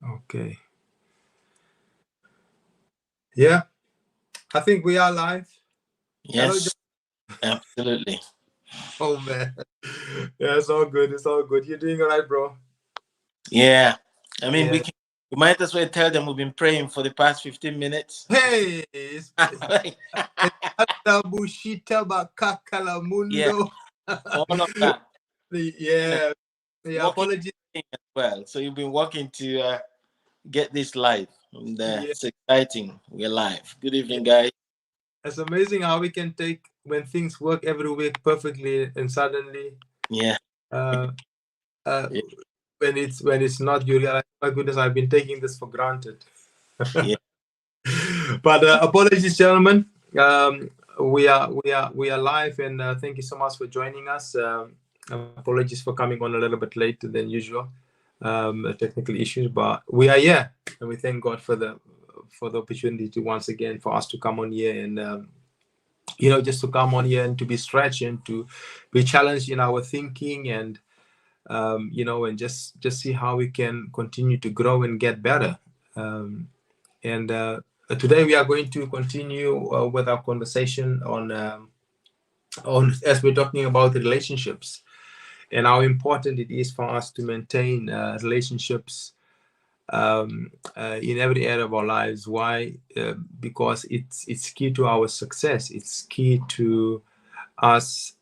Okay. Yeah, I think we are live. Hello, John. Yes, absolutely. Oh man. Yeah, it's all good. It's all good. You're doing all right, bro. Yeah. I mean, Yeah. we might as well tell them we've been praying for the past 15 minutes. Hey, it's Bushita Bakakala Yeah, Mundo. all of that. And Yeah. Yeah. walking Apologies. as well. So you've been working to get this live. And Yeah. it's exciting. We're live. Good Yeah. evening, guys. It's amazing how we can take when things work every week perfectly and suddenly Yeah. uh, uh, Yeah. when it's not, you realize, my goodness, I've been taking this for granted. Yeah. But apologies, gentlemen. We are live, and thank you so much for joining us. Apologies for coming on a little bit later than usual. Technical issues, but we are here, and we thank God for the opportunity to once again for us to come on here and just to come on here and to be stretched and to be challenged in our thinking and and just see how we can continue to grow and get better. And today we are going to continue with our conversation on as we're talking about relationships and how important it is for us to maintain relationships in every area of our lives. Why? Because it's key to our success. It's key to us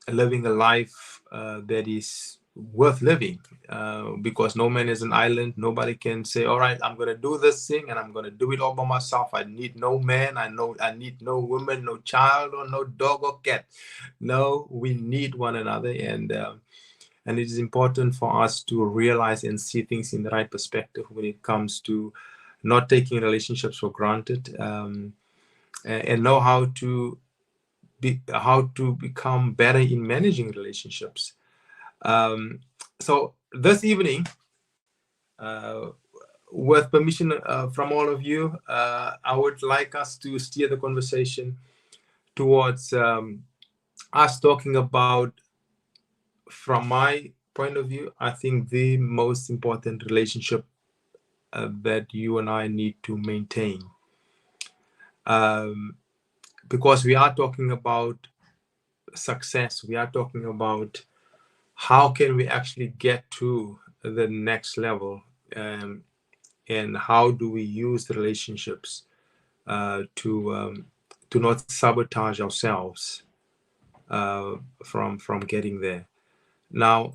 living a life that is worth living, because no man is an island. Nobody can say, all right, I'm going to do this thing and I'm going to do it all by myself. I need no man. I need no woman, no child, or no dog or cat. No, we need one another. And it is important for us to realize and see things in the right perspective when it comes to not taking relationships for granted, and know how to become better in managing relationships. So this evening, uh, with permission from all of you, I would like us to steer the conversation towards us talking about, from my point of view, I think the most important relationship that you and I need to maintain. Because we are talking about success, we are talking about how can we actually get to the next level, and how do we use the relationships to not sabotage ourselves from getting there. Now,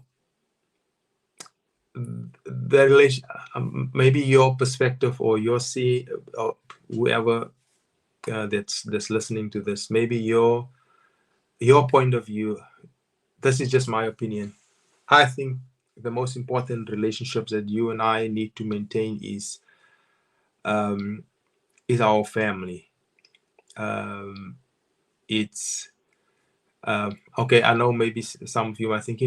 the relation, maybe your perspective or your see, or whoever that's listening to this, maybe your point of view. This is just my opinion. I think the most important relationships that you and I need to maintain is our family. It's okay. I know maybe some of you might think,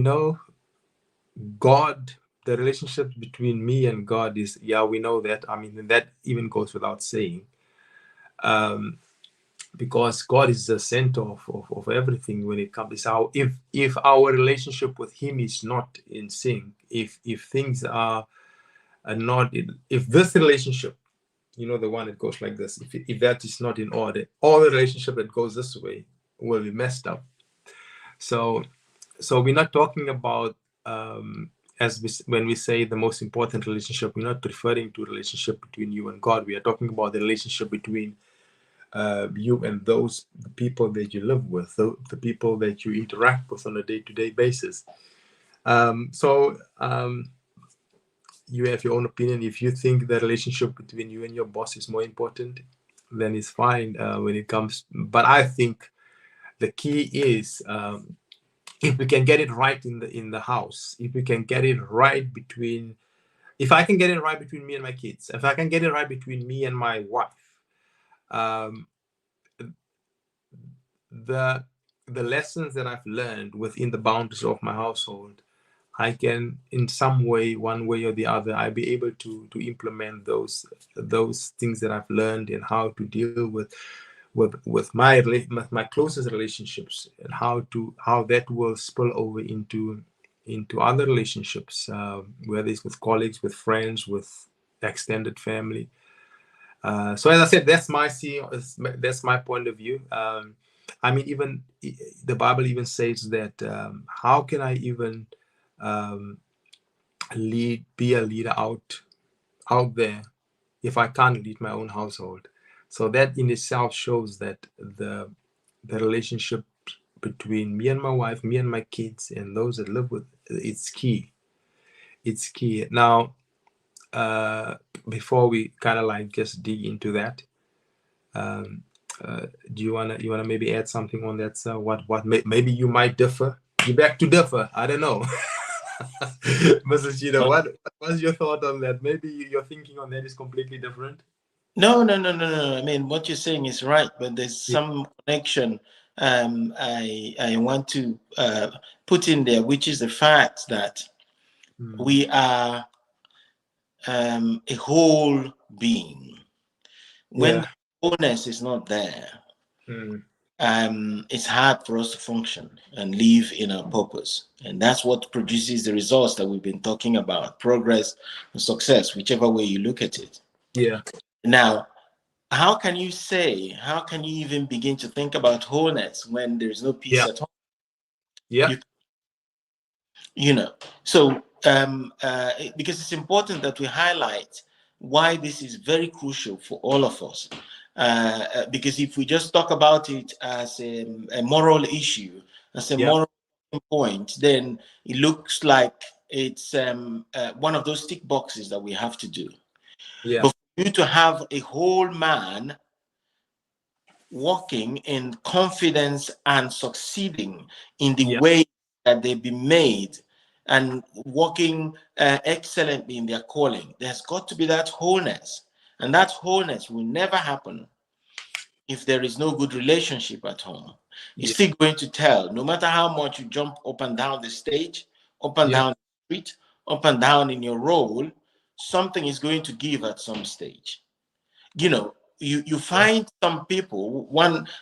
God, the relationship between me and God is, yeah, we know that. I mean, that even goes without saying, because God is the center of everything when it comes. How if our relationship with Him is not in sync, if things are not in, if this relationship, the one that goes like this, if that is not in order, all the relationship that goes this way will be messed up. So we're not talking about, when we say the most important relationship, we're not referring to a relationship between you and God. We are talking about the relationship between you and those people that you live with, the people that you interact with on a day-to-day basis. So you have your own opinion. If you think the relationship between you and your boss is more important, then it's fine when it comes. But I think the key is, if we can get it right in the house, if we can get it right between, if I can get it right between me and my kids, if I can get it right between me and my wife, um, the lessons that I've learned within the boundaries of my household, I can, in some way, one way or the other, I'll be able to implement those things that I've learned, and how to deal with my closest relationships, and how that will spill over into into other relationships, whether it's with colleagues, with friends, with extended family. So as I said, that's my point of view. I mean, even the Bible even says that how can I even um, be a leader out there if I can't lead my own household? So that in itself shows that the relationship between me and my wife, me and my kids, and those that live with, it's key. It's key. Now, before we kind of like just dig into that, um, do you wanna maybe add something on that? Maybe you might differ. You back to differ. I don't know. Mrs. Cheetah, what's your thought on that? Maybe your thinking on that is completely different. No. I mean, what you're saying is right, but there's Yeah. some connection I want to put in there, which is the fact that we are a whole being. When Yeah. the wholeness is not there, Mm. it's hard for us to function and live in our purpose. And that's what produces the results that we've been talking about, progress and success, whichever way you look at it. Yeah. Now, how can you even begin to think about wholeness when there's no peace Yeah. at home? Yeah. You know, so because it's important that we highlight why this is very crucial for all of us. Because if we just talk about it as a moral issue, as a Yeah. moral point, then it looks like it's one of those tick boxes that we have to do. Yeah. But for you to have a whole man walking in confidence and succeeding in the Yeah. way that they've been made and walking excellently in their calling, there's got to be that wholeness. And that wholeness will never happen if there is no good relationship at home. It's Yeah. still going to tell, no matter how much you jump up and down the stage, up and Yeah. down the street, up and down in your role, something is going to give at some stage. You know, you Yeah. find some people,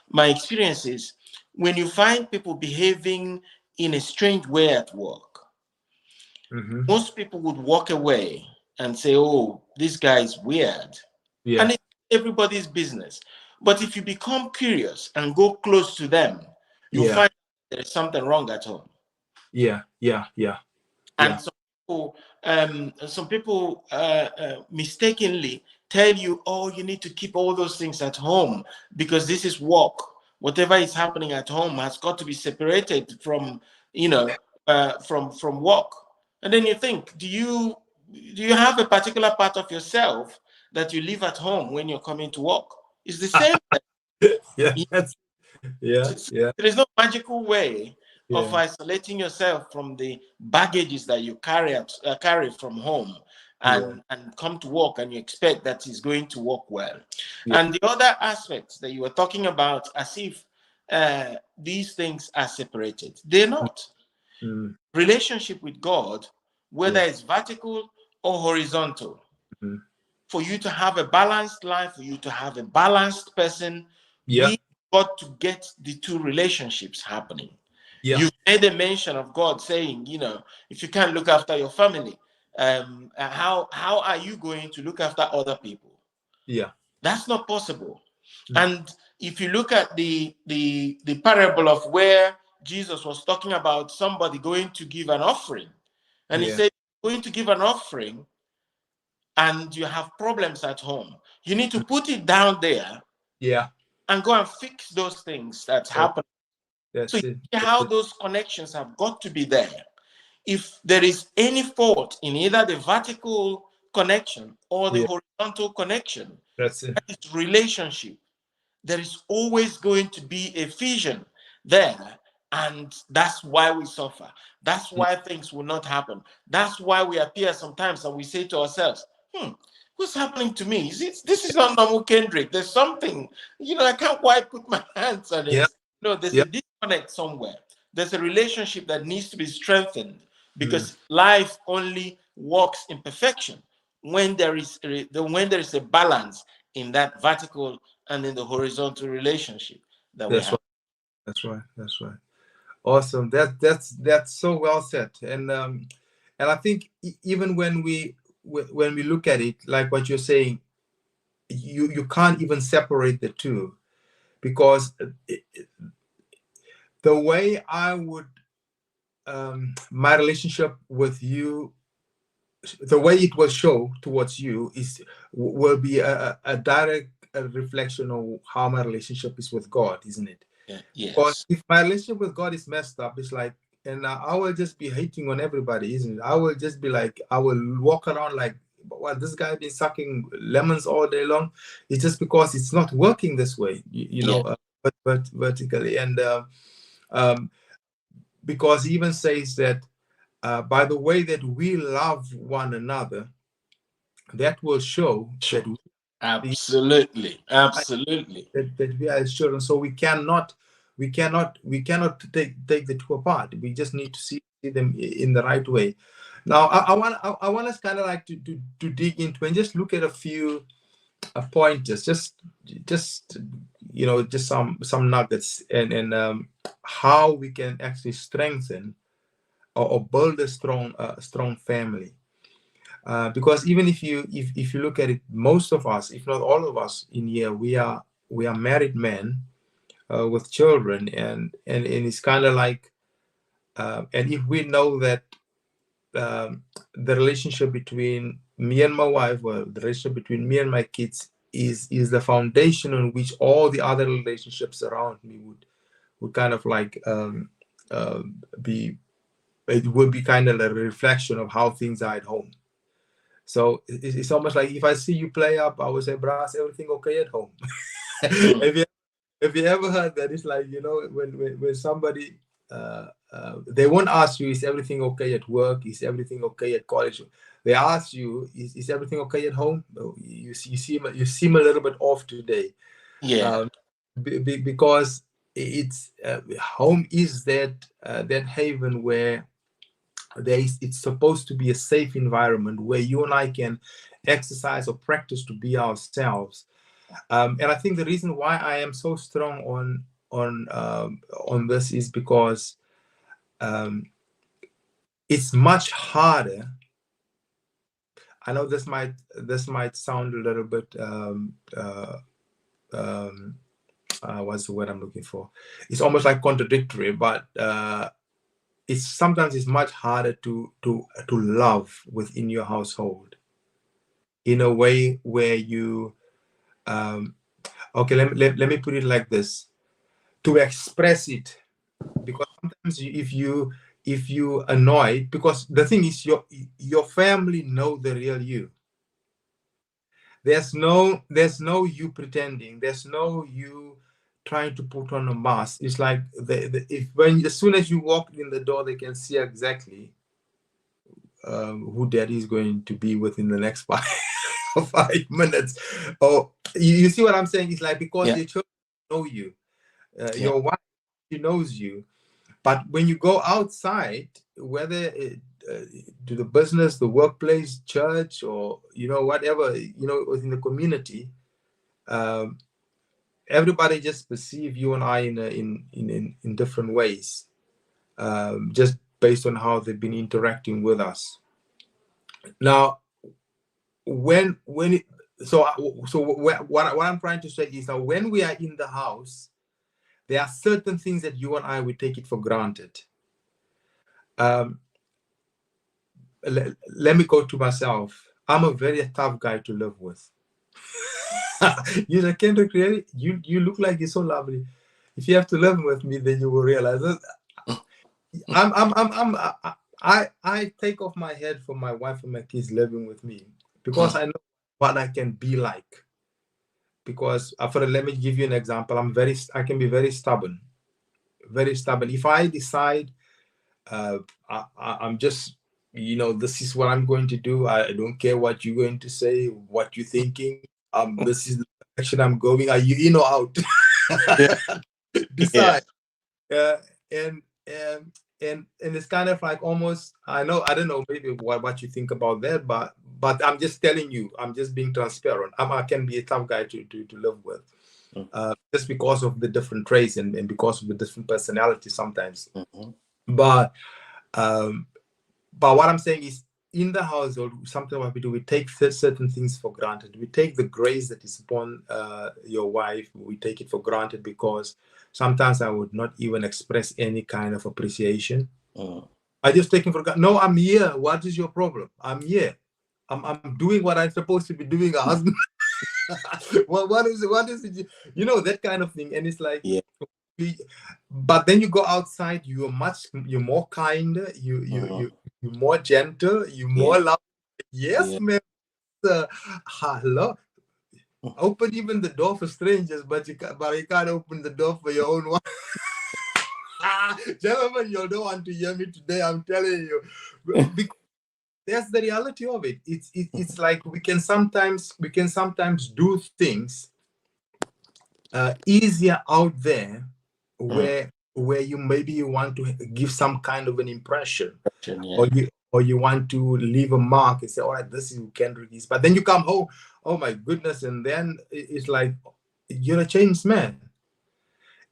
my experience is when you find people behaving in a strange way at work, Mm-hmm. most people would walk away and say, oh, this guy is weird. And Yeah. it's everybody's business. But if you become curious and go close to them, you Yeah. find there's something wrong at home. Yeah. Yeah. Yeah. And Yeah. some people mistakenly tell you, oh, you need to keep all those things at home because this is work. Whatever is happening at home has got to be separated from, from work. And then you think, do you have a particular part of yourself that you leave at home when you're coming to work? It's the same. Yeah. Yeah. Yeah. There is no magical way of Yeah. isolating yourself from the baggages that you carry from home Yeah. and come to work and you expect that it's going to work well. Yeah. And the other aspects that you were talking about, as if these things are separated, they're not. Mm. Relationship with God, whether Yeah. it's vertical or horizontal, Mm. for you to have a balanced life, for you to have a balanced person, Yeah. we got to get the two relationships happening. Yeah. You've made a mention of God saying, if you can't look after your family, how are you going to look after other people? Yeah. That's not possible. Mm. And if you look at the parable of where Jesus was talking about somebody going to give an offering, and he Yeah. said, going to give an offering, and you have problems at home, you need to put it down there Yeah. and go and fix those things that That, happen. So that's you it. see That's how it. those connections have got to be there. If there is any fault in either the vertical connection or the Yeah. horizontal connection, That's it. that is relationship. There is always going to be a fission there. And that's why we suffer. That's Yeah. why things will not happen. That's why we appear sometimes and we say to ourselves, what's happening to me? This is not normal, Kendrick. There's something, I can't quite put my hands on Yeah. it. No, there's Yeah. a disconnect somewhere. There's a relationship that needs to be strengthened Mm. because life only works in perfection when there is a balance in that vertical and in the horizontal relationship that we That's have. right. That's right. That's right. Awesome. That's so well said. And I think even when we look at it, like what you're saying, you can't even separate the two, because the way I would my relationship with you, the way it will show towards you is will be a direct reflection of how my relationship is with God, isn't it? Yeah. Because Yes. if my relationship with God is messed up, it's like, and I will just be hating on everybody, isn't it? I will just be like, I will walk around like, well, this guy been sucking lemons all day long. It's just because it's not working this way, Yeah. but vertically. And um, because he even says that by the way that we love one another, that will show that Sure. Absolutely. Absolutely. that we are his children. So we cannot take the two apart. We just need to see them in the right way. Now I want us kind of like to dig into and just look at a few pointers, just just some nuggets, and how we can actually strengthen or build a strong family. Because even if you look at it, most of us, if not all of us in here, we are married men with children, and it's kind of like, and if we know that the relationship between me and my wife, or the relationship between me and my kids, is the foundation on which all the other relationships around me would kind of like uh, be, it would be kind of a reflection of how things are at home. So it's almost like if I see you play up, I would say, "Brass, everything okay at home?" Mm. If you Have you ever heard that? It's like, when somebody, they won't ask you, is everything okay at work? Is everything okay at college? They ask you, is everything okay at home? Oh, you seem a little bit off today. Yeah. Um, because it's home is that haven where it's supposed to be a safe environment where you and I can exercise or practice to be ourselves. And I think the reason why I am so strong on this is because um, it's much harder. I know this might sound a little bit um, what's the word I'm looking for? It's almost like contradictory, but it's much harder to love within your household in a way where you um, okay. Let me put it like this: to express it, because sometimes if you annoyed, because the thing is, your family know the real you. There's no you pretending. There's no you trying to put on a mask. It's like if when as soon as you walk in the door, they can see exactly who daddy is going to be within the next 5 minutes. Or you see what I'm saying? It's like, because Yeah. your children know you, Yeah. your wife, she knows you. But when you go outside, whether to the business, the workplace, church, or whatever, within the community, um, everybody just perceive you and I in different ways, just based on how they've been interacting with us. Now, when it, so what I'm trying to say is that when we are in the house, there are certain things that you and I would take it for granted. Um, let me go to myself. I'm a very tough guy to live with. You like, Kendrick, really? You look like you're so lovely. If you have to live with me, then you will realize that I take off my head for my wife and my kids living with me, because I know what I can be like. Because let me give you an example. I can be very stubborn, very stubborn. If I decide I'm just, this is what I'm going to do. I don't care what you're going to say, what you're thinking. This is the direction I'm going. Are you in or out? Yeah. Yeah. Decide. Uh, and and it's kind of like, almost, I know, I don't know, maybe what you think about that, but I'm just telling you, I'm just being transparent. I can be a tough guy to live with. just because of the different traits and because of the different personalities sometimes. Mm-hmm. But um, but what I'm saying is, in the household, something what we do, we take certain things for granted. We take the grace that is upon your wife, we take it for granted because sometimes I would not even express any kind of appreciation. I just take it for granted. No, I'm here. What is your problem? I'm here. I'm doing what I'm supposed to be doing, a husband. What is it? You know, that kind of thing. And it's like, Yeah. but then you go outside, you're more kinder, you're more gentle, you're Yeah. more love. Yes, Yeah. man. Hello. Open even the door for strangers, but you can't open the door for your own one. Gentlemen, you don't want to hear me today. I'm telling you, because that's the reality of it. It's like we can sometimes do things easier out there, where you maybe you want to give some kind of an impression, Yeah. or you want to leave a mark and say, all right, this is you can release, but then you come home, oh my goodness, and then it's like you're a changed man.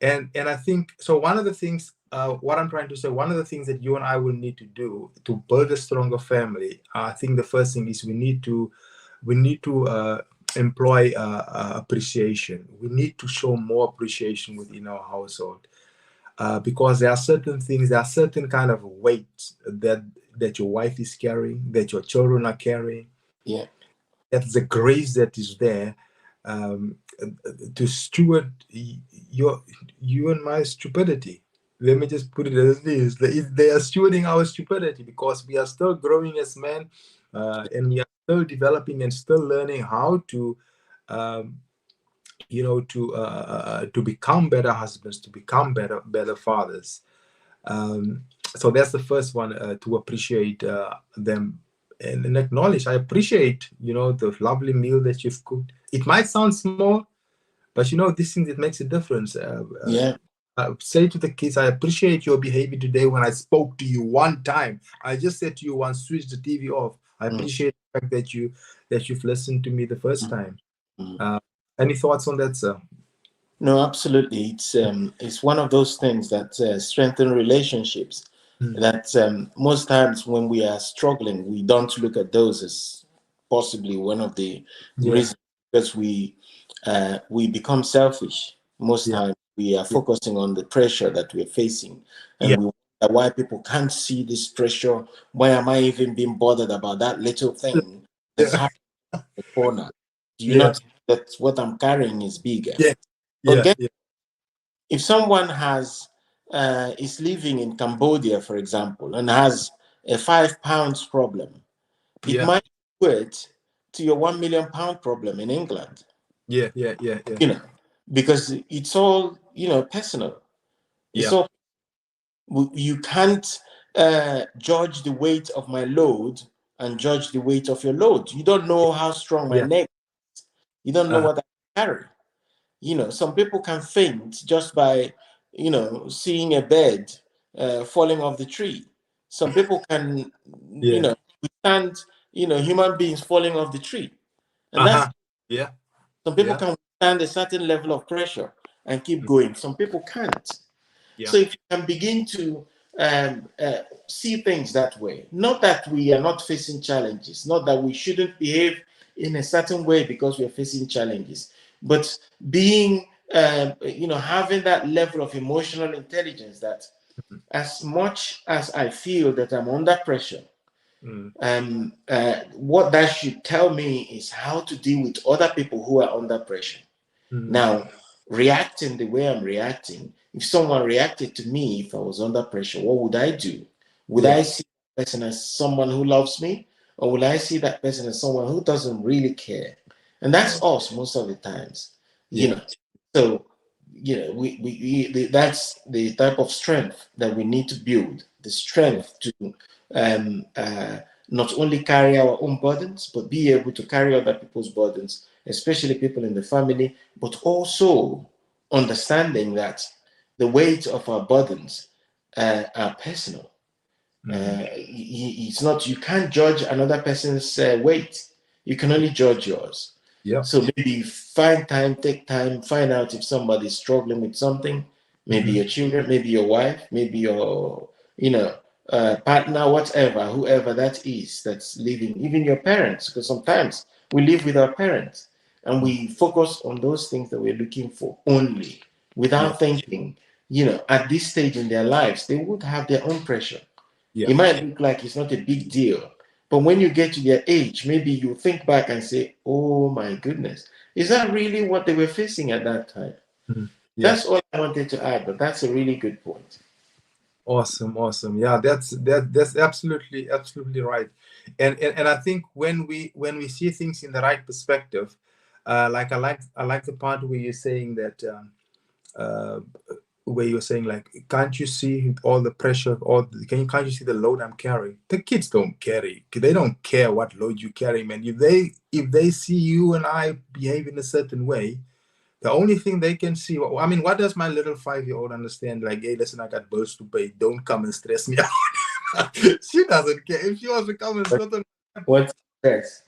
And I think so. One of the things, what I'm trying to say, one of the things that you and I will need to do to build a stronger family, I think the first thing is we need to employ appreciation. We need to show more appreciation within our household, because there are certain things, there are certain kind of weights that your wife is carrying, that your children are carrying. Yeah. That's the grace that is there, um, to steward you and my stupidity. Let me just put it as this: they are stewarding our stupidity because we are still growing as men, and we are still developing and still learning how to, um, to become better husbands, to become better fathers. So that's the first one, to appreciate them, and acknowledge. I appreciate, the lovely meal that you've cooked. It might sound small, but this thing that makes a difference. Yeah. Say to the kids, I appreciate your behavior today. When I spoke to you one time, I just said to you once, switch the TV off. I appreciate the fact that you've listened to me the first time. Any thoughts on that, sir? No, absolutely. It's one of those things that strengthen relationships. That most times when we are struggling, we don't look at those as possibly one of the Yeah, reasons, because we become selfish. Most yeah, times we are yeah, focusing on the pressure that we're facing, and yeah, we wonder why people can't see this pressure. Why am I even being bothered about that little thing that's yeah, happening in the corner? Do you yeah, not see that what I'm carrying is bigger? yeah, But yeah, yeah, if someone is living in Cambodia, for example, and has a £5 problem, it yeah, might equate to your £1 million problem in England, yeah, yeah, yeah, yeah, you know, because it's all, personal. It's yeah, all, you can't judge the weight of my load and judge the weight of your load. You don't know how strong my yeah. neck is. You don't know Uh-huh. what I carry. Some people can faint just by, seeing a bird falling off the tree. Some people can, Yeah. withstand, human beings falling off the tree. And that's, Uh-huh. Yeah. some people Yeah. can withstand a certain level of pressure and keep Mm. going. Some people can't. Yeah. So if you can begin to see things that way, not that we are not facing challenges, not that we shouldn't behave in a certain way because we are facing challenges, but being, having that level of emotional intelligence that as much as I feel that I'm under pressure, Mm. what that should tell me is how to deal with other people who are under pressure. Mm. Now, reacting the way I'm reacting, if someone reacted to me, if I was under pressure, what would I do? Would Yeah. I see that person as someone who loves me? Or will I see that person as someone who doesn't really care? And that's us most of the times, you Yeah. know. So, that's the type of strength that we need to build, the Yeah. strength to um, uh, not only carry our own burdens, but be able to carry other people's burdens, especially people in the family, but also understanding that the weight of our burdens are personal. Mm. It's not, you can't judge another person's weight. You can only judge yours. Yeah. So maybe find time, take time, find out if somebody's struggling with something, maybe Hmm. your children, maybe your wife, maybe your, you know, partner, whatever, whoever that is that's living, even your parents, because sometimes we live with our parents and we focus on those things that we're looking for only Yeah. without thinking, you know, at this stage in their lives, they would have their own pressure. Yeah. It might look like it's not a big deal, but when you get to their age, maybe you think back and say, oh my goodness, is that really what they were facing at that time? Mhm. Yeah. That's all I wanted to add, but that's a really good point. Awesome, awesome. Yeah, that's absolutely right. And I think when we see things in the right perspective, like I like the part where you're saying that uh, where you're saying like, can't you see all the pressure, can't you see the load I'm carrying? The kids don't carry. They don't care what load you carry, man. If they see you and I behave in a certain way, the only thing they can see, I mean, what does my little 5-year-old understand? Like, hey, listen, I got bills to pay. Don't come and stress me out. She doesn't care. If she wants to come and But stress on, what's stress?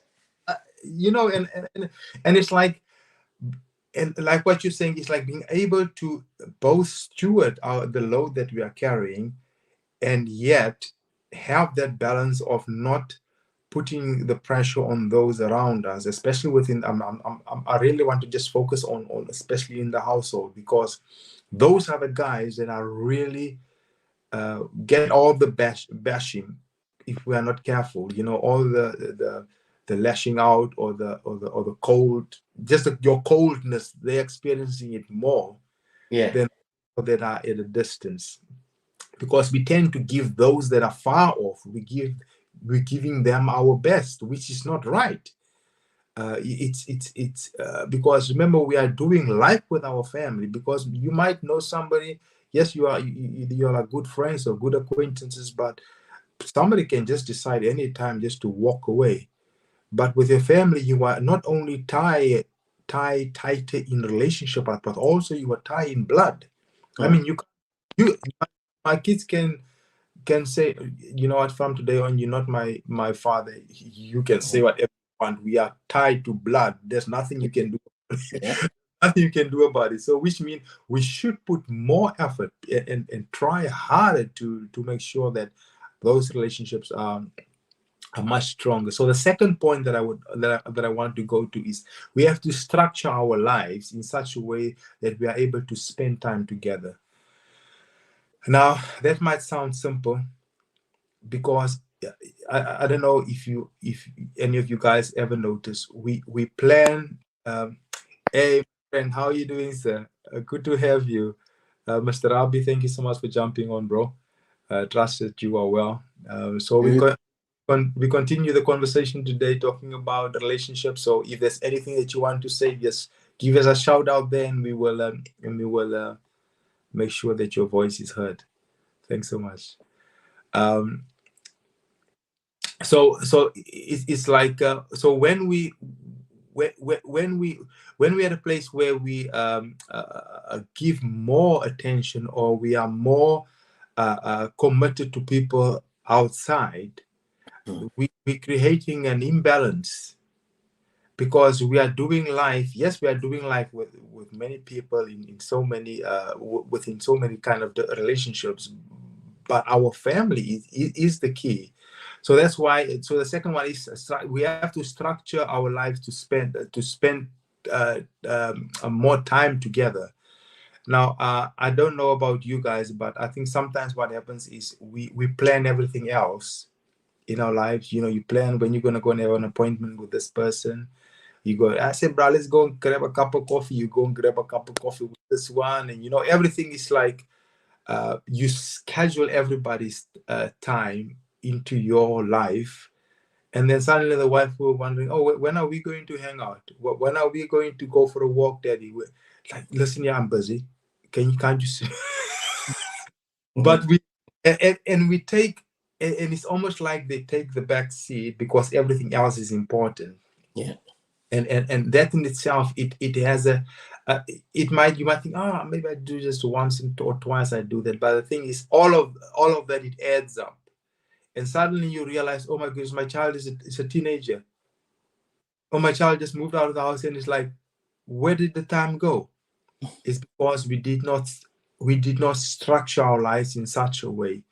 and it's like, and like what you're saying is like being able to both steward the load that we are carrying, and yet have that balance of not putting the pressure on those around us, especially within. I really want to just focus on especially in the household, because those are the guys that are really get all the bashing if we are not careful. All the lashing out, or the cold, just your coldness. They're experiencing it more Yeah, than that are at a distance, because we tend to give those that are far off. We're giving them our best, which is not right. It's because remember, we are doing life with our family, because you might know somebody. Yes, you are like good friends or good acquaintances, but somebody can just decide anytime just to walk away. But with your family, you are not only tied in relationship, but also you are tied in blood. I mm, mean, you my kids can say, you know what, from today on, you're not my father. You can say whatever you want. We are tied to blood. There's nothing you can do. yeah, Nothing you can do about it. So, which means we should put more effort and try harder to make sure that those relationships are much stronger. So, the second point that I want to go to is, we have to structure our lives in such a way that we are able to spend time together. Now, that might sound simple, because I don't know if any of you guys ever notice, we plan. Hey friend, how are you doing, sir? Good to have you. Mr. Rabi, thank you so much for jumping on, bro. Trust that you are well. So good. we continue the conversation today, talking about relationships. So if there's anything that you want to say, just give us a shout out there, and we will make sure that your voice is heard. Thanks so much. Um, so it's like, so when we at a place where we give more attention, or we are more committed to people outside, Mm, we creating an imbalance, because we are doing life. Yes, we are doing life with many people in so many within so many kind of relationships, but our family is the key. So that's why. So the second one is, we have to structure our lives to spend more time together. Now, I don't know about you guys, but I think sometimes what happens is we plan everything else in our lives. You plan when you're gonna go and have an appointment with this person. You go, I said, bro, let's go and grab a cup of coffee. You go and grab a cup of coffee with this one, and everything is like, you schedule everybody's time into your life, and then suddenly the wife will wondering, oh, when are we going to hang out? When are we going to go for a walk, Daddy? Like, listen, yeah, I'm busy. Can't you see? But mhm, and we take, and it's almost like they take the back seat because everything else is important. yeah, And that in itself, it has you might think, maybe I do just once or twice I do that, but the thing is, all of that, it adds up, and suddenly you realize, oh my goodness, my child is a teenager. oh, my child just moved out of the house, and it's like, where did the time go? It's because we did not structure our lives in such a way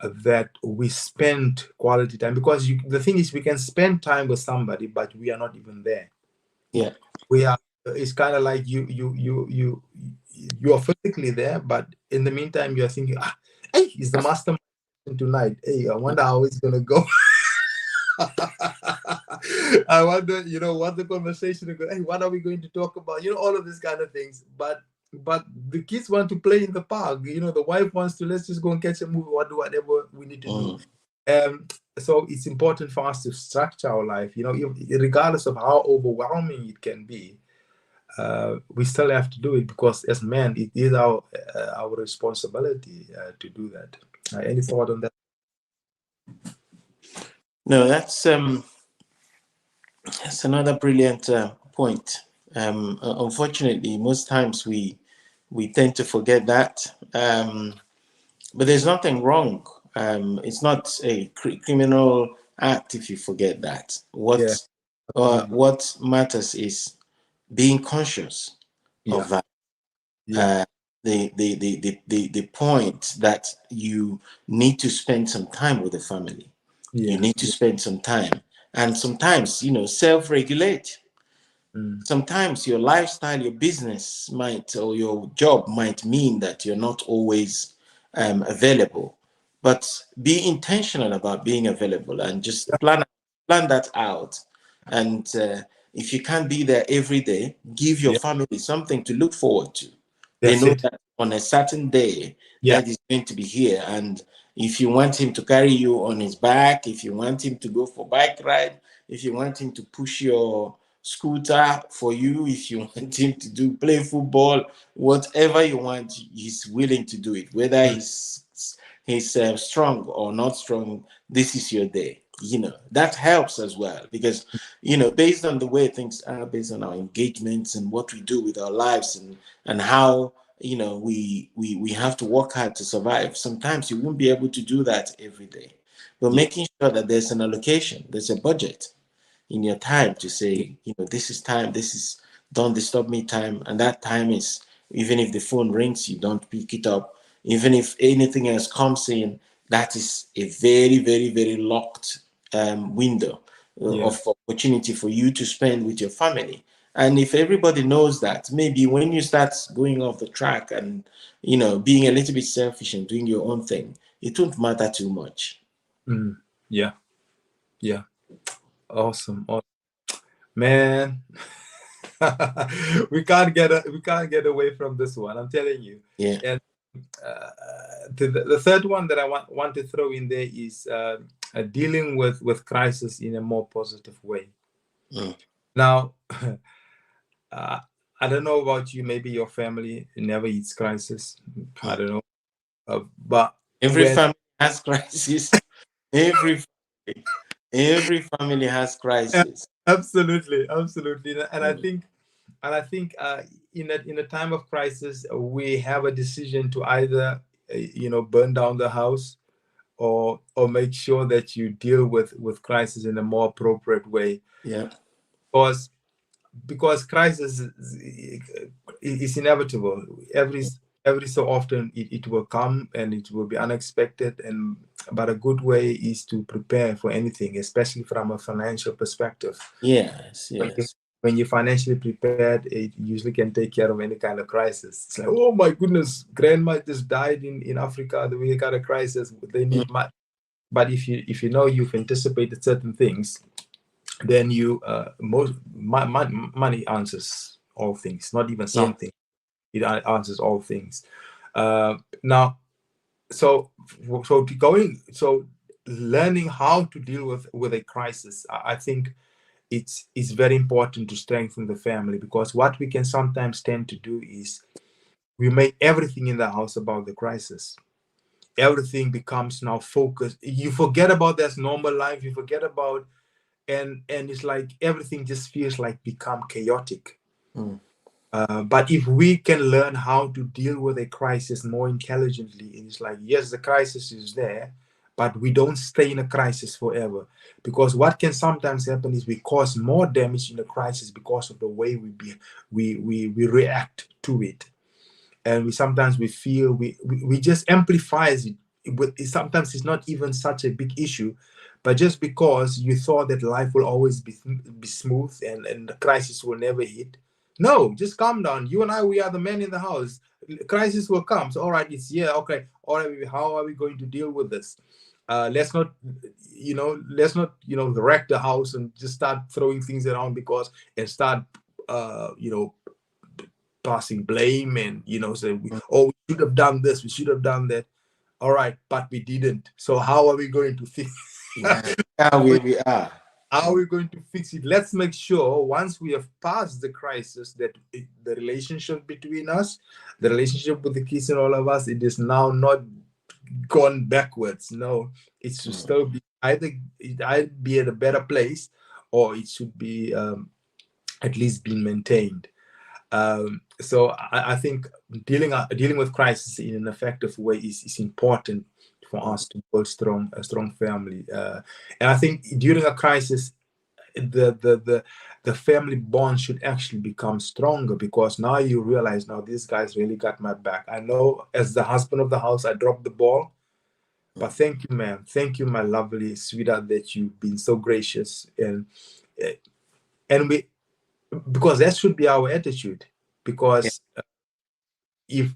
that we spend quality time. Because the thing is, we can spend time with somebody, but we are not even there. Yeah. We are. It's kind of like you are physically there, but in the meantime, you are thinking, hey, is the master tonight? Hey, I wonder how it's gonna go. I wonder, what the conversation is going. Hey, what are we going to talk about? All of these kind of things. But the kids want to play in the park. The wife wants to, let's just go and catch a movie or do whatever we need to do. So it's important for us to structure our life. Regardless of how overwhelming it can be, we still have to do it, because as men, it is our responsibility to do that. Any thought on that? No, that's another brilliant point. Unfortunately, most times we tend to forget that. But there's nothing wrong. It's not a criminal act if you forget that. Yeah. What matters is being conscious Yeah. of that. Yeah. The point that you need to spend some time with the family. Yeah. You need to spend some time, and sometimes self-regulate. Sometimes your lifestyle, your business might, or your job might mean that you're not always available, but be intentional about being available, and just plan that out. And if you can't be there every day, give your Yeah. family something to look forward to. They That's know it. that on a certain day, Yeah. that is going to be here. And if you want him to carry you on his back, if you want him to go for bike ride, if you want him to push your scooter for you, if you want him to play football, whatever you want, he's willing to do it. Whether he's strong or not strong, this is your day. That helps as well, because based on the way things are, based on our engagements and what we do with our lives, and how we have to work hard to survive. Sometimes you won't be able to do that every day, but Yeah. making sure that there's an allocation, there's a budget in your time to say, this is time, this is don't disturb me time. And that time is, even if the phone rings, you don't pick it up. Even if anything else comes in, that is a very, very, very locked window Yeah. of opportunity for you to spend with your family. And if everybody knows that, maybe when you start going off the track and being a little bit selfish and doing your own thing, it won't matter too much. Yeah. Yeah. Awesome. Man. we can't get away from this one, I'm telling you. Yeah. And the third one that I want to throw in there is dealing with crisis in a more positive way. Now, I don't know about you, maybe your family never eats crisis. I don't know. But Every when family has crisis. Every family has crisis. absolutely, absolutely. And I Mm. think in a time of crisis, we have a decision to either burn down the house, or make sure that you deal with crisis in a more appropriate way. Yeah. Because crisis is inevitable. Every so often it will come, and it will be unexpected. But a good way is to prepare for anything, especially from a financial perspective. Yes. when you Yes. when you're financially prepared, it usually can take care of any kind of crisis. It's like, oh my goodness, grandma just died in Africa. We got a crisis. They Mm. need money. But if you know you've anticipated certain things, then money answers all things. Not even Yeah. something. It answers all things. Now, so learning how to deal with a crisis, I think it's very important to strengthen the family, because what we can sometimes tend to do is we make everything in the house about the crisis. Everything becomes now focused. You forget about this normal life. You forget about, and it's like everything just feels like become chaotic. Mm. But if we can learn how to deal with a crisis more intelligently, it's like, yes, the crisis is there, but we don't stay in a crisis forever. Because what can sometimes happen is we cause more damage in a crisis because of the way we react to it. And we sometimes we feel we just amplifies it. Sometimes it's not even such a big issue, but just because you thought that life will always be smooth and the crisis will never hit. No, just calm down. You and I, we are the men in the house. Crisis will come. So all right, it's here. Okay, all right. How are we going to deal with this? Let's not, wreck the house and just start throwing things around and start, passing blame and saying, we should have done this, we should have done that. All right, but we didn't. So how are we going to fix? Yeah, we are. How are we going to fix it? Let's make sure once we have passed the crisis that the relationship between us, the relationship with the kids and all of us, it is now not gone backwards. No, it should still be either be at a better place, or it should be at least being maintained. So I think dealing with crisis in an effective way is important for us to build a strong family. And I think during a crisis, the family bond should actually become stronger, because now you realize, now these guys really got my back. I know as the husband of the house, I dropped the ball, but thank you, ma'am. Thank you, my lovely sweetheart, that you've been so gracious. And because that should be our attitude. Because if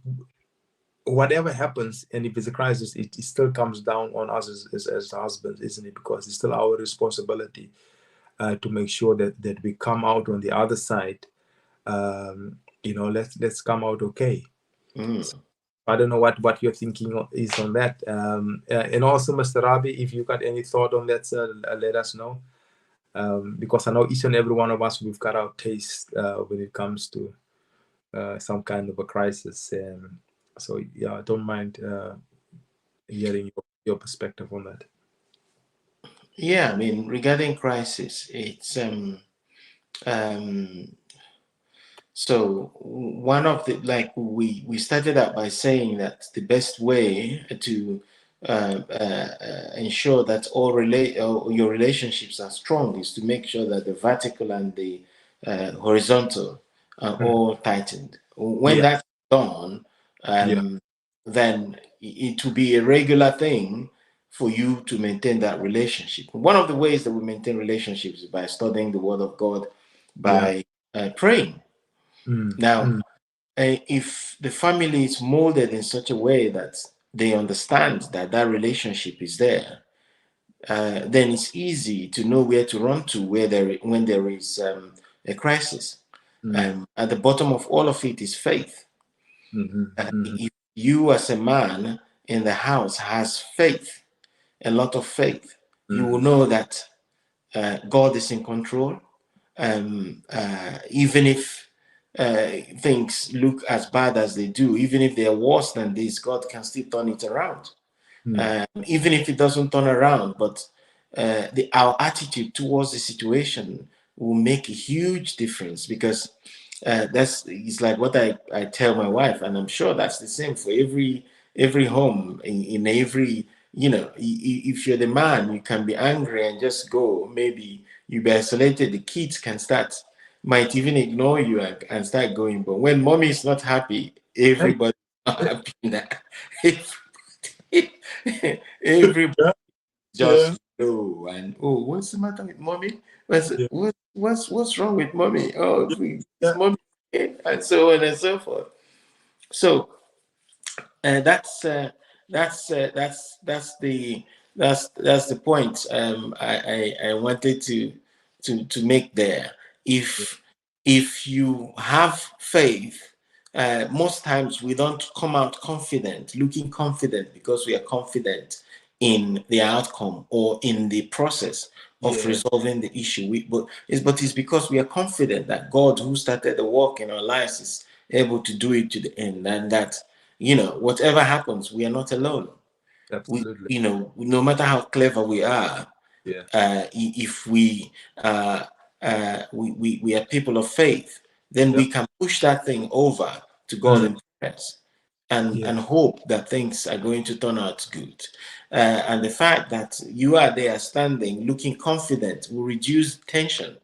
whatever happens, and if it's a crisis, it still comes down on us as husbands, isn't it? Because it's still our responsibility to make sure that we come out on the other side. Let's come out okay. So I don't know what your thinking is on that. And also, Mr. Rabi, if you got any thought on that, sir, let us know. Because I know each and every one of us, we've got our taste when it comes to some kind of a crisis. So yeah, I don't mind hearing your perspective on that. Yeah, I mean, regarding crisis, it's so one of the, like we started out by saying that the best way to ensure that your relationships are strong is to make sure that the vertical and the horizontal are all tightened. When that's done, then it will be a regular thing for you to maintain that relationship. One of the ways that we maintain relationships is by studying the Word of God, by praying. Now, if the family is molded in such a way that they understand that that relationship is there, then it's easy to know where to run to when there is a crisis. At the bottom of all of it is faith. If you as a man in the house has faith, a lot of faith, you will know that God is in control. Even if things look as bad as they do, even if they are worse than this, God can still turn it around. Even if it doesn't turn around, but our attitude towards the situation will make a huge difference, because it's like what I tell my wife, and I'm sure that's the same for every home in every, if you're the man, you can be angry and just go. Maybe you be isolated. The kids might even ignore you and start going. But when mommy is not happy, everybody's not happy. Everybody just go and, oh, what's the matter with mommy? What's wrong with mommy? Oh, it's mommy, and so on and so forth. So that's the point I wanted to make there. If you have faith, most times we don't come out looking confident, because we are confident in the outcome or in the process of resolving the issue. But it's because we are confident that God, who started the work in our lives, is able to do it to the end, and that, whatever happens, we are not alone. Absolutely. No matter how clever we are, if we are people of faith, then we can push that thing over to God in prayers, and hope that things are going to turn out good. And the fact that you are there standing looking confident will reduce tension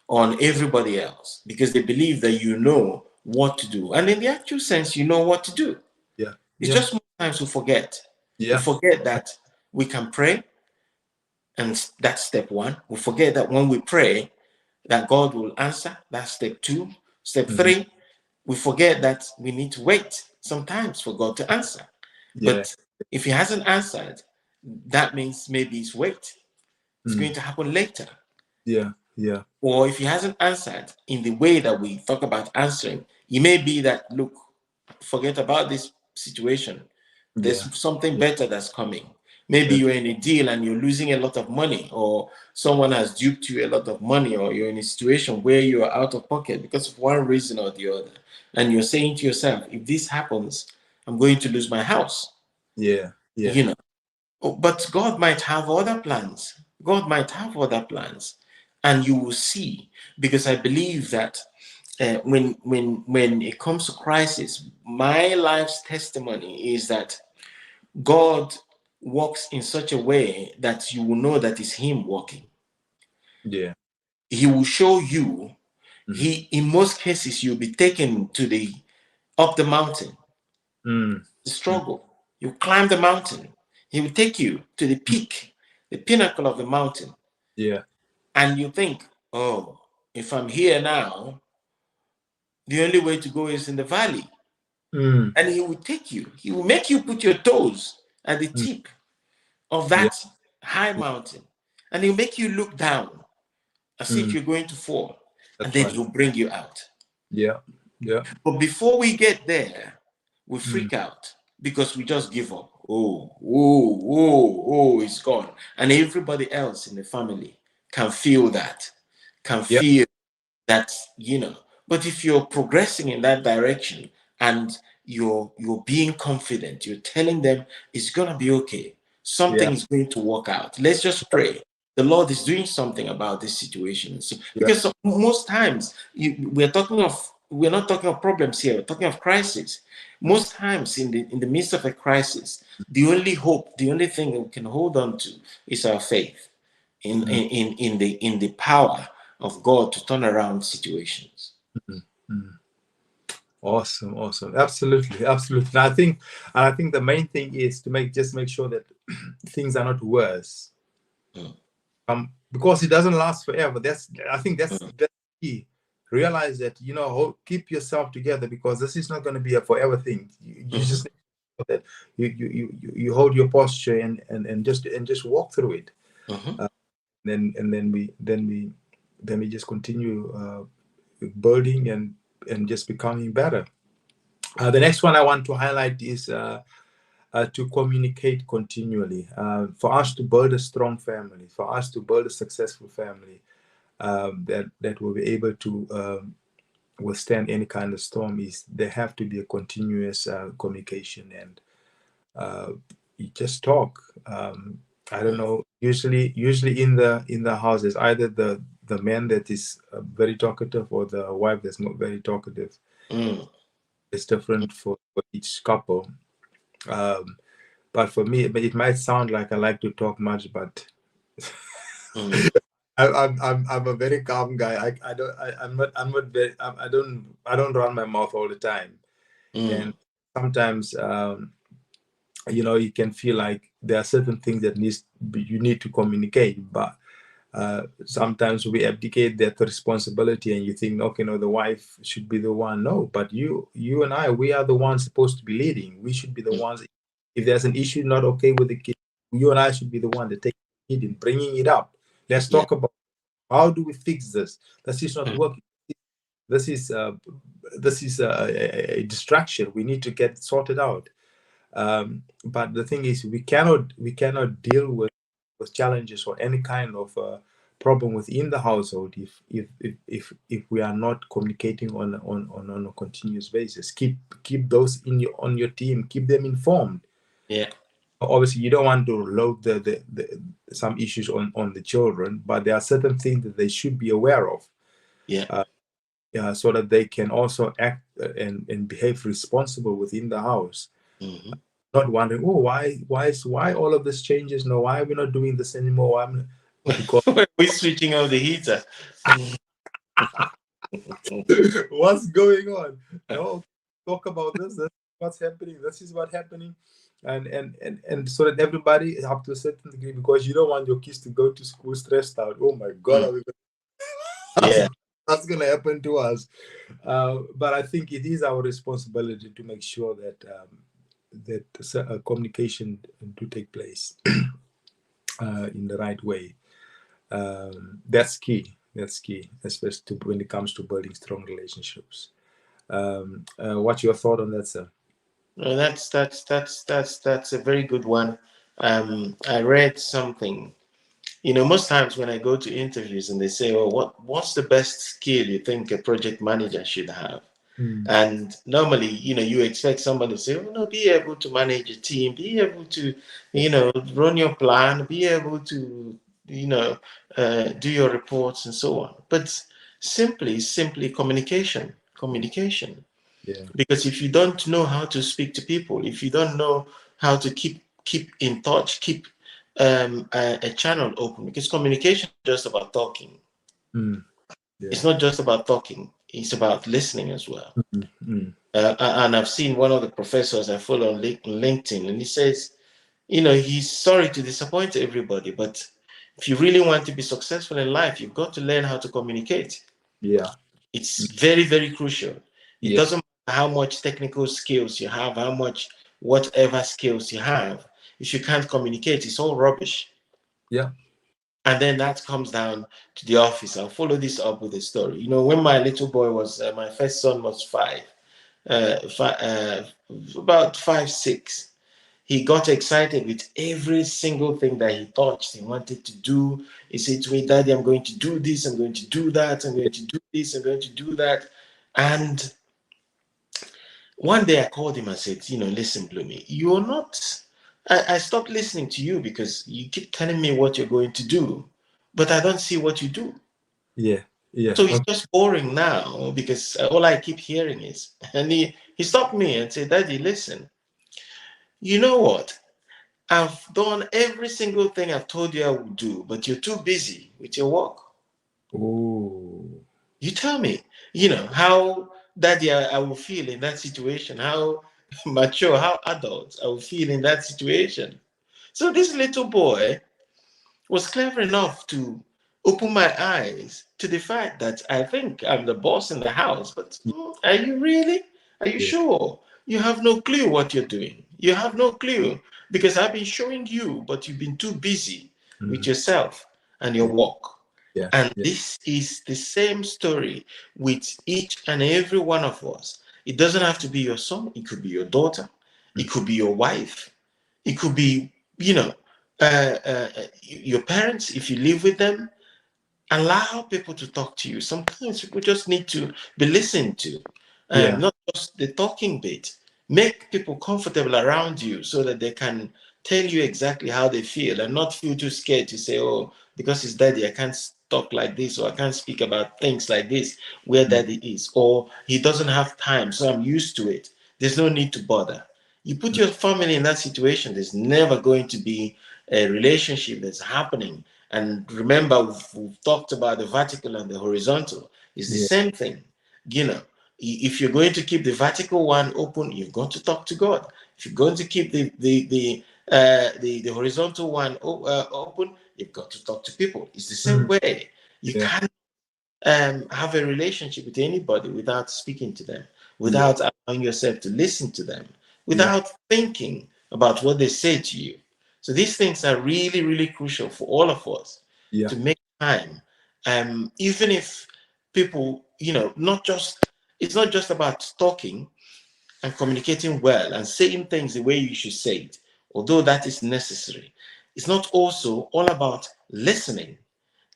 on everybody else, because they believe that you know what to do. And in the actual sense, you know what to do. Yeah. It's Yeah. just sometimes we forget. We Yeah. forget that we can pray, and that's step one. We forget that when we pray, that God will answer. That's step two. Step Mhm. three, we forget that we need to wait sometimes for God to answer. Yeah. But if He hasn't answered, that means maybe it's wait. It's going Mm. to happen later. Yeah. Yeah. Or if He hasn't answered in the way that we talk about answering, it may be that, look, forget about this situation. There's Yeah. something Yeah. better that's coming. Maybe That, you're in a deal and you're losing a lot of money, or someone has duped you a lot of money, or you're in a situation where you're out of pocket because of one reason or the other. And you're saying to yourself, if this happens, I'm going to lose my house. yeah. Yeah. You know, but God might have other plans. God might have other plans, and you will see. Because I believe that when it comes to crisis, my life's testimony is that God works in such a way that you will know that it's Him working. Yeah. He will show you. Mm. He, in most cases, you'll be taken to the up the mountain, Mm. the Mm. struggle. You climb the mountain. He will take you to the Mm. peak, the pinnacle of the mountain, Yeah. and you think, oh, if I'm here now, the only way to go is in the valley. Mm. And He will take you. He will make you put your toes at the Mm. tip of Yeah. that high mountain, and He'll make you look down as if Mm. you're going to fall, and That's then right. He'll bring you out. Yeah. Yeah. But before we get there, we Mm. freak out because we just give up. Oh, it's gone. And everybody else in the family can feel that, can Yeah. feel that, But if you're progressing in that direction and you're being confident, you're telling them it's gonna be okay, Yeah. something is going to work out. Let's just pray. The Lord is doing something about this situation. So, Yeah. because most times we're not talking of problems here, we're talking of crisis. Most times in the midst of a crisis, the only hope, the only thing that we can hold on to is our faith Mm. in the power of God to turn around situations. Mm. Mm. Awesome. Awesome. Absolutely. Absolutely. And I think the main thing is to make sure that things are not worse. Mm, Because it doesn't last forever. I think that's mm, that's key. Realize that, keep yourself together, because this is not going to be a forever thing. You mhm, just need to know that you hold your posture and just walk through it. mhm, Uh, then we just continue building and just becoming better. The next one I want to highlight is to communicate continually. For us to build a strong family, for us to build a successful family, that will be able to withstand any kind of storm, is there have to be a continuous communication, and you just talk. I don't know. Usually in the house, is either the man that is very talkative, or the wife that's not very talkative. mm, It's different for each couple. Um, but for me, it might sound like I like to talk much, but mm, I'm a very calm guy. I'm not very, I don't run my mouth all the time. mm, And sometimes you can feel like there are certain things that you need to communicate, but sometimes we abdicate that responsibility, and you think, okay, no, the wife should be the one. No, but you and I, we are the ones supposed to be leading. We should be the mm, ones. If there's an issue not okay with the kid, you and I should be the one to take the kid and bringing it up. Let's yeah, talk about how do we fix this. This is not mm, working. This is a distraction. We need to get it sorted out. But the thing is, we cannot deal with challenges or any kind of problem within the household if we are not communicating on a continuous basis. Keep those on your team. Keep them informed. yeah, Obviously, you don't want to load some issues on the children, but there are certain things that they should be aware of, yeah, so that they can also act and behave responsible within the house. Mhm. Not wondering, oh, why all of this changes? No, why are we not doing this anymore? Why am I- Oh, because We're switching off the heater. what's going on? No, talk about this. This is what's happening. This is what's happening, and so that everybody up to a certain degree, because you don't want your kids to go to school stressed out. Oh my God, Mm. are we Yeah. that's going to happen to us. But I think it is our responsibility to make sure that communication do take place in the right way. That's key. That's key, especially when it comes to building strong relationships. What's your thought on that, sir? No, that's a very good one. I read something. Most times when I go to interviews and they say, "Well, what's the best skill you think a project manager should have?" Mm. And normally, you expect somebody to say, "Oh no, be able to manage a team, be able to, run your plan, be able to, do your reports and so on." But simply communication, communication. Yeah. Because if you don't know how to speak to people, if you don't know how to keep in touch, keep a channel open, because communication is just about talking. Mm. Yeah. It's not just about talking. It's about listening as well. Mm. Mm. And I've seen one of the professors I follow on LinkedIn, and he says, he's sorry to disappoint everybody, but if you really want to be successful in life, you've got to learn how to communicate. Yeah. It's very, very crucial. It Yeah. doesn't matter how much technical skills you have, how much whatever skills you have. If you can't communicate, it's all rubbish. Yeah. And then that comes down to the office. I'll follow this up with a story. When my little boy was, my first son was about 5, 6. He got excited with every single thing that he touched. He wanted to do. He said to me, "Daddy, I'm going to do this. I'm going to do that. I'm going to do this. I'm going to do that." And one day I called him and said, "Listen, Bloomy, you're not. I stopped listening to you because you keep telling me what you're going to do, but I don't see what you do. Yeah. Yeah. So it's just boring now because all I keep hearing is." And he stopped me and said, "Daddy, listen, you know what? I've done every single thing I've told you I would do, but you're too busy with your work. Oh. You tell me, how daddy I will feel in that situation, how mature, how adult I will feel in that situation." So this little boy was clever enough to open my eyes to the fact that I think I'm the boss in the house. But are you really? Are you Yeah. sure? You have no clue what you're doing. You have no clue because I've been showing you, but you've been too busy with Mm. yourself and your Yeah. work. Yeah. And Yeah. this is the same story with each and every one of us. It doesn't have to be your son, it could be your daughter, it Mm. could be your wife, it could be, your parents, if you live with them. Allow people to talk to you. Sometimes people just need to be listened to, Yeah. not just the talking bit. Make people comfortable around you so that they can tell you exactly how they feel and not feel too scared to say, "Oh, because it's daddy, I can't talk like this, or I can't speak about things like this where Mm. daddy is, or he doesn't have time, so I'm used to it." There's no need to bother. You put Mm. your family in that situation, there's never going to be a relationship that's happening. And remember, we've talked about the vertical and the horizontal. It's the Yeah. same thing. If you're going to keep the vertical one open, you've got to talk to God. If you're going to keep the horizontal one open, you've got to talk to people. It's the same Mm. way. You Yeah. can't have a relationship with anybody without speaking to them, Yeah. without allowing yourself to listen to them, Yeah. without thinking about what they say to you. So these things are really, really crucial for all of us Yeah. to make time. Even if people, not just it's not just about talking and communicating well and saying things the way you should say it, although that is necessary. It's not also all about listening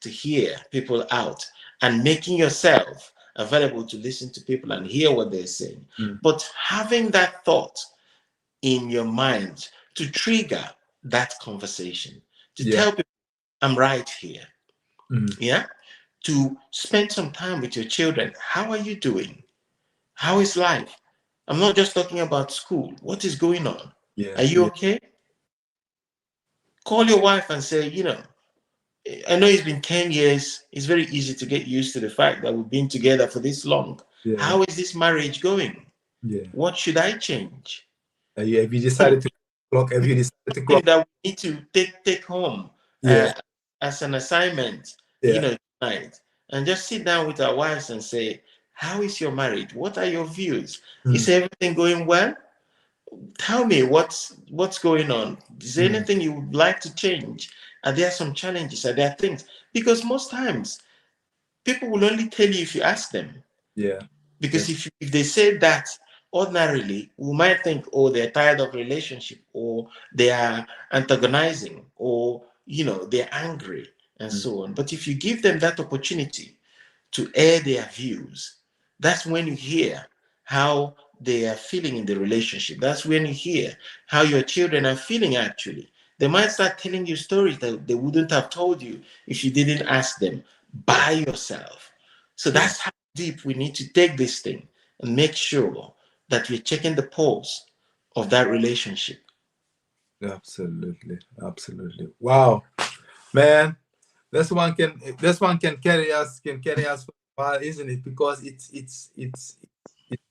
to hear people out and making yourself available to listen to people and hear what they're saying, Mm. but having that thought in your mind to trigger that conversation, to Yeah. tell people, "I'm right here." Mm. Yeah. To spend some time with your children. How are you doing? How is life? I'm not just talking about school. What is going on? Yeah, Are you yeah, okay? Call your wife and say, I know it's been 10 years. It's very easy to get used to the fact that we've been together for this long. yeah, How is this marriage going? yeah. What should I change? Have you decided to clock? Have you decided to Thing clock? that we need to take home Yeah, as an assignment, yeah, tonight, and just sit down with our wives and say, how is your marriage? What are your views? mm, Is everything going well? Tell me what's going on. Is there mm, anything you would like to change? Are there some challenges? Are there things? Because most times people will only tell you if you ask them. yeah, Because that's if they say that ordinarily, we might think, oh, they're tired of relationship, or they are antagonizing, or they're angry, and mm, so on. But if you give them that opportunity to air their views, that's when you hear how they are feeling in the relationship. That's when you hear how your children are feeling actually. They might start telling you stories that they wouldn't have told you if you didn't ask them yeah, by yourself. So yeah. that's how deep we need to take this thing and make sure that we're checking the pulse of that relationship. Absolutely, absolutely. Wow, man, this one can carry us for a while, isn't it? Because it's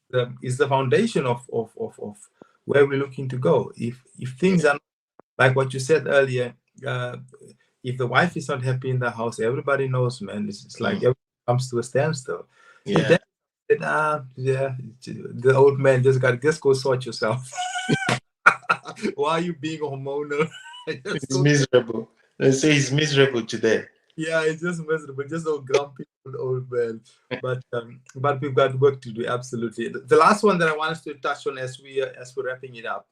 the foundation of where we're looking to go. If things Yeah. are like what you said earlier, uh, if the wife is not happy in the house, everybody knows, man. It's like Mm. everything comes to a standstill. If Yeah. that, yeah, the old man just go sort yourself. Why are you being hormonal? Just He's go. miserable. They say he's miserable today. Yeah, it's just miserable, just old grumpy old man. But we've got work to do. Absolutely. The last one that I want us to touch on as we're wrapping it up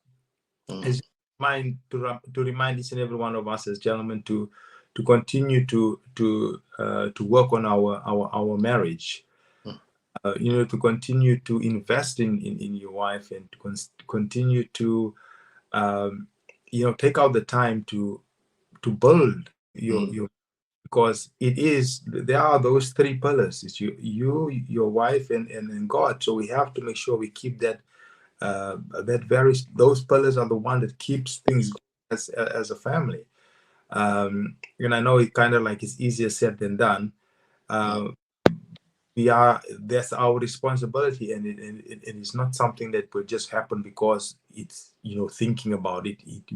Mm. is to remind each and every one of us as gentlemen to continue to work on our marriage. Mm. To continue to invest in your wife and to continue to take out the time to build Mm. your because there are those three pillars. It's your wife, and God. So we have to make sure we keep those pillars are the one that keeps things going as a family. And I know it kind of like it's easier said than done. Mm. uh, that's our responsibility, and it's not something that will just happen because it's thinking about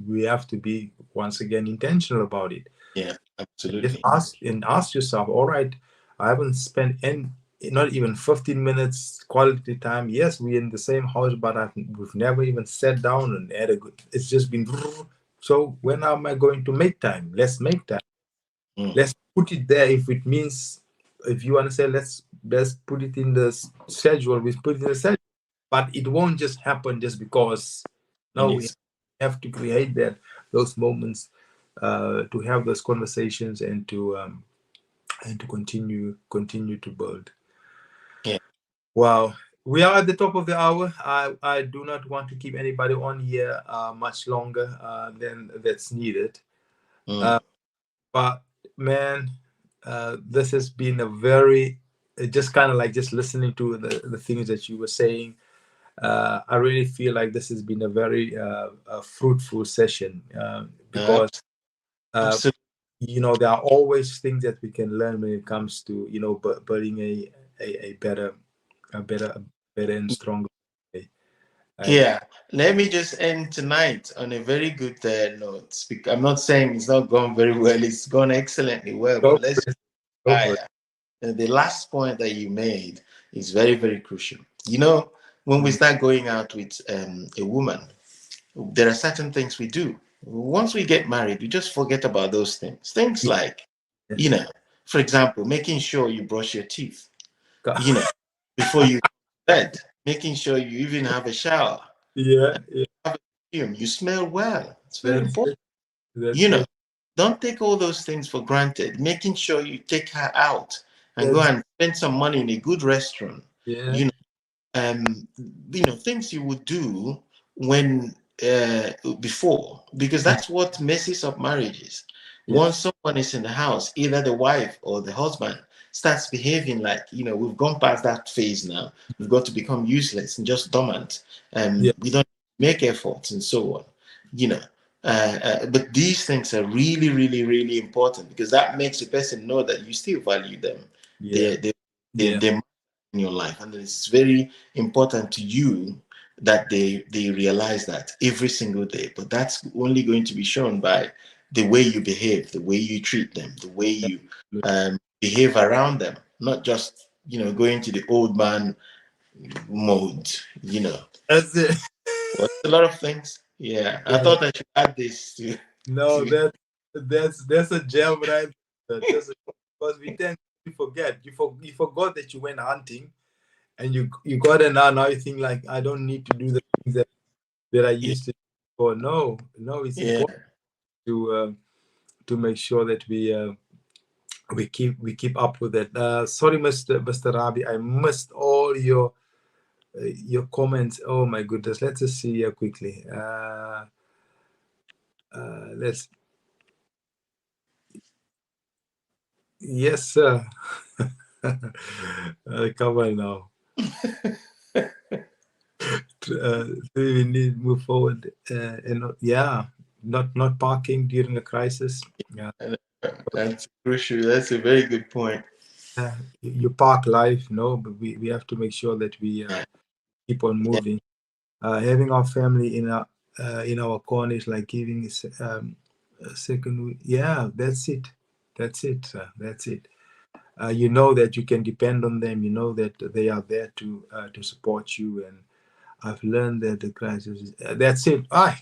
we have to be once again intentional about it. Yeah, Just absolutely. ask yourself, all right, I haven't spent not even 15 minutes quality time. Yes, we're in the same house, but we've never even sat down and had a good, it's just been, so when am I going to make time? Let's make time. Mm. Let's put it there. If you want to say, let's put it in the schedule, we put it in the schedule, but it won't just happen just because. And No, we it's have to create those moments, to have those conversations, and to continue to build. yeah. Wow, we are at the top of the hour. I do not want to keep anybody on here much longer than that's needed. Mm. Uh, but man, this has been a very just kind of like just listening to the things that you were saying. I really feel like this has been a very fruitful session, Uh, because uh, absolutely. there are always things that we can learn when it comes to building a better a better a better and stronger way. And Yeah. Let me just end tonight on a very good note. I'm not saying it's not gone very well. It's gone excellently well, go but let's for it. Go for it. higher. And the last point that you made is very, very crucial. When we Mm, start going out with a woman, there are certain things we do. Once we get married, we just forget about those things. Things like, yeah. you know, for example, making sure you brush your teeth, Go- you know, before you go to bed, making sure you even have a shower, yeah, yeah. have a perfume, you smell well. It's very That's important. it. That's You know, it. don't take all those things for granted. Making sure you take her out and go That's and spend some money in a good restaurant. yeah. You know, um, things you would do when before, because Mm, that's what messes up marriages. yeah. Once someone is in the house, either the wife or the husband starts behaving like, we've gone past that phase now. We've got to become useless and just dormant. Yeah. We don't make efforts and so on. But these things are really, really, really important, because that makes the person know that you still value them. Yeah. They matter in your life, and it's very important to you that they realize that every single day. But that's only going to be shown by the way you behave, the way you treat them, the way you behave around them, not just going to the old man mode. That's it. Well, a lot of things. Yeah, I Yeah. thought I should add this to. No, to that's a gem, right? Because we tend to forget. You forgot that you went hunting, and you got it now. You think like, I don't need to do the things that I yeah, used to do. Oh no, it's yeah. important to make sure that we keep up with it. Sorry, Mr. Rabi, I missed all your comments. Oh my goodness, let's just see here quickly. Let's. Yes, sir. Come on now. We need to move forward. And yeah, not parking during a crisis. Yeah, That's crucial. That's a very good point. you park life, no, but we have to make sure that we keep on Yeah. moving. Having our family in our corner is like giving a second. Yeah, that's it. That's it. That's it. You know that you can depend on them. You know that they are there to support you. And I've learned that the crisis. That's it. Ah,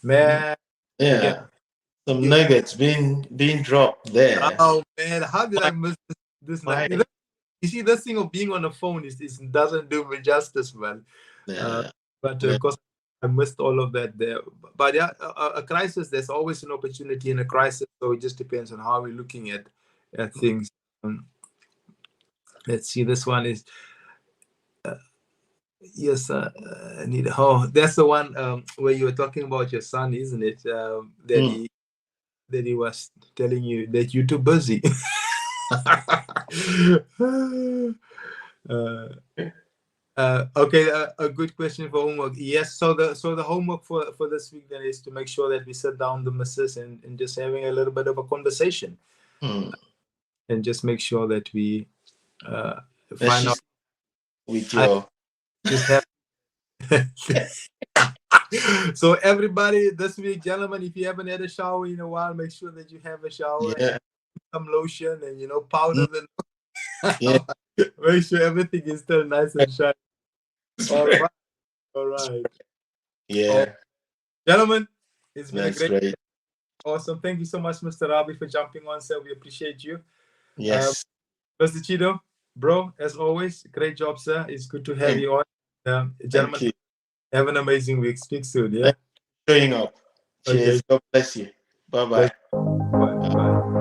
man. Again, Yeah. Some nuggets being dropped there. oh man, how did I miss this Why? night? You see, this thing of being on the phone is doesn't do me justice, man. Uh, Yeah. but Yeah. of course, I missed all of that there. But yeah, a crisis. There's always an opportunity in a crisis. So it just depends on how we're looking at things. Let's see. This one is yes. Anita. Oh, that's the one where you were talking about your son, isn't it? Mm. That he was telling you that you're too busy. Okay, a good question for homework. Yes, so the homework for this week then is to make sure that we sit down the missus and just having a little bit of a conversation, Mm. and just make sure that we And find out. she's with I your. just have. So everybody this week, gentlemen, if you haven't had a shower in a while, make sure that you have a shower and Yeah. some lotion and powder. Mm. Yeah. Make sure everything is still nice and shiny. All right, all right. Oh, Yeah. gentlemen, it's been a That's great, great. awesome. Thank you so much, Mr. Rabi, for jumping on, sir. We appreciate you. Yes. Mr. Chido, bro, as always, great job, sir. It's good to have Thank, you on. thank Gentlemen, you. have an amazing week. Speak soon, yeah? Thank you for showing up. Okay. Cheers. God bless you. Bye Bless bye. you. Bye. Bye.